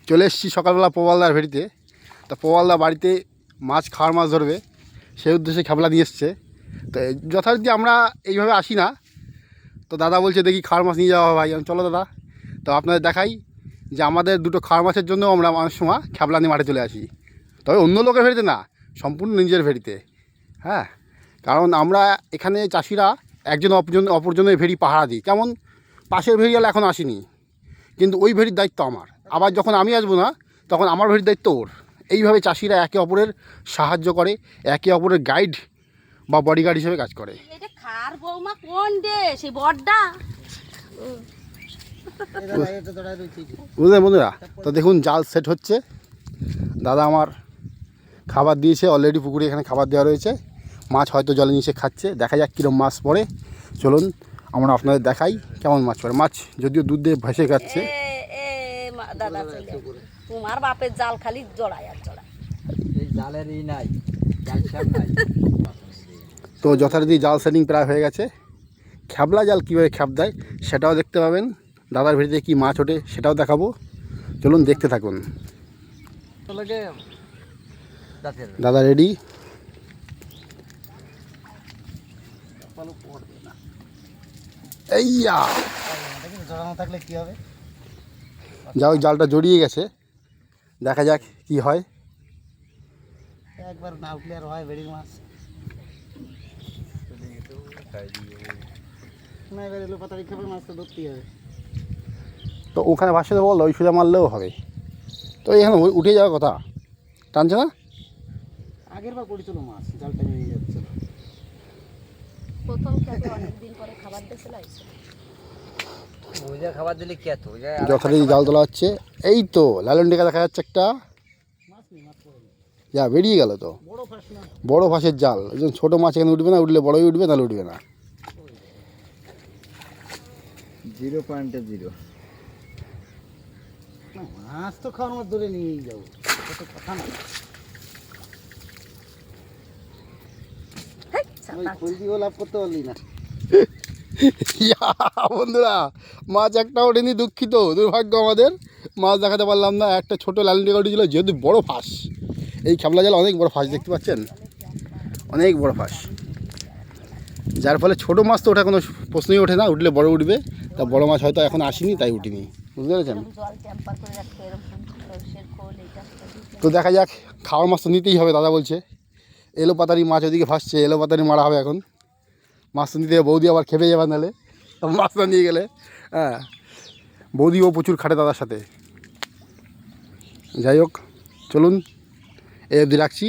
চলে এসেছি সকালবেলা প্রবালদার ভেড়িতে। তা প্রবালদা বাড়িতে মাছ খাওয়ার মাছ ধরবে, সেই উদ্দেশ্যে খেপলা নিয়ে এসছে। তো যথারীতি আমরা এইভাবে আসি না, তো দাদা বলছে দেখি খাওয়ার মাছ নিয়ে যাওয়া ভাই। চলো দাদা, তো আপনাদের দেখাই যে আমাদের দুটো খাওয়ার মাছের জন্য আমরা অনেক সময় খেপলা নিয়ে মাঠে চলে আসি, তবে অন্য লোকের ভেড়িতে না, সম্পূর্ণ নিজের ভেড়িতে। হ্যাঁ, কারণ আমরা এখানে চাষিরা একজন অপরজনের ভেড়ি পাহারা দিই। কেমন, পাশের ভেড়িওয়ালা এখন আসেনি, কিন্তু ওই ভেড়ির দায়িত্ব আমার। আবার যখন আমি আসবো না, তখন আমার ভেড়ির দায়িত্ব ওর। এইভাবে চাষিরা একে অপরের সাহায্য করে, একে অপরের গাইড বা বডিগার্ড হিসেবে কাজ করে। বুঝলেন বন্ধুরা? তো দেখুন জাল সেট হচ্ছে, দাদা আমার খাবার দিয়েছে অলরেডি, পুকুরে এখানে খাবার দেওয়া রয়েছে। মাছ হয়তো জলে নিচে খাচ্ছে, দেখা যাক কীরকম মাছ পড়ে। চলুন আমরা আপনাদের দেখাই কেমন মাছ পড়ে। মাছ যদিও দুধ দিয়ে ভেসে খাচ্ছে। তোমার বাপের জাল খালি জড়ায় আর জড়ায়, জালেরই নাই। তো যথারীতি জাল সেটিং প্রায় হয়ে গেছে। খেপলা জাল কীভাবে খ্যাপ দেয় সেটাও দেখতে পাবেন, দাদার ভেড়িতে কী মাছ ওঠে সেটাও দেখাবো। চলুন দেখতে থাকুন। দাদা রেডি। এইয়া জড়ানো থাকলে কি হবে? যাও, জালটা জড়িয়ে গেছে, দেখা যাক কি হয়। একবার না উঠলে আর হয় ভেড়ির মাছ। না, এবার এলো পাতারি খাবার মাছ তো ধরতেই হবে। তো ওখানে ভাসে দেবো, ওই সোজা মারলেও হবে। তো এখানে উঠে যাওয়ার কথা, টানছে না। আগের বার পড়েছিল মাছ, জালটা নিয়ে যাচ্ছে। প্রথম খেতে অনেকদিন পরে খাবার দিয়েছিল। ওই যা খাবার দিলে কি এত? যথারীতি জাল তোলা হচ্ছে। এই তো লালন ডেকা দেখা যাচ্ছে একটা, যা বেরিয়ে গেল। তো বড় ফাঁসের জাল, ছোটো মাছ এখানে উঠবে না, উঠলে বড়ই উঠবে, তাহলে উঠবে না। 0.0 মাছ তো খাওয়ার মধ্যে ধরে নিয়েই যাবো, কত কথা না। লাভ করতে পারলি না। বন্ধুরা, মাছ একটা ওঠেনি, দুঃখিত, দুর্ভাগ্য আমাদের। মাছ দেখাতে পারলাম না। একটা ছোটো লালন ডেকা উঠেছিল, যেহেতু বড় ফাঁস। এই খেপলা জাল অনেক বড় ফাঁস, দেখতে পাচ্ছেন, অনেক বড় ফাঁস, যার ফলে ছোটো মাছ তো ওঠা কোনো প্রশ্নই ওঠে না, উঠলে বড় উঠবে। তা বড় মাছ হয়তো এখন আসেনি, তাই উঠিনি, বুঝতে পেরেছেন? তো দেখা যাক, খাওয়ার মাছ তো নিতেই হবে, দাদা বলছে। এলো পাতারি মাছ ওদিকে ভাসছে, এলো পাতারি মারা হবে এখন। মাছ তো নিতে হবে, বৌদি আবার খেপে যাবে নাহলে মাছটা নিয়ে গেলে। হ্যাঁ, বৌদিও প্রচুর খাটে দাদার সাথে। যাই হোক, চলুন এই অবধি রাখছি।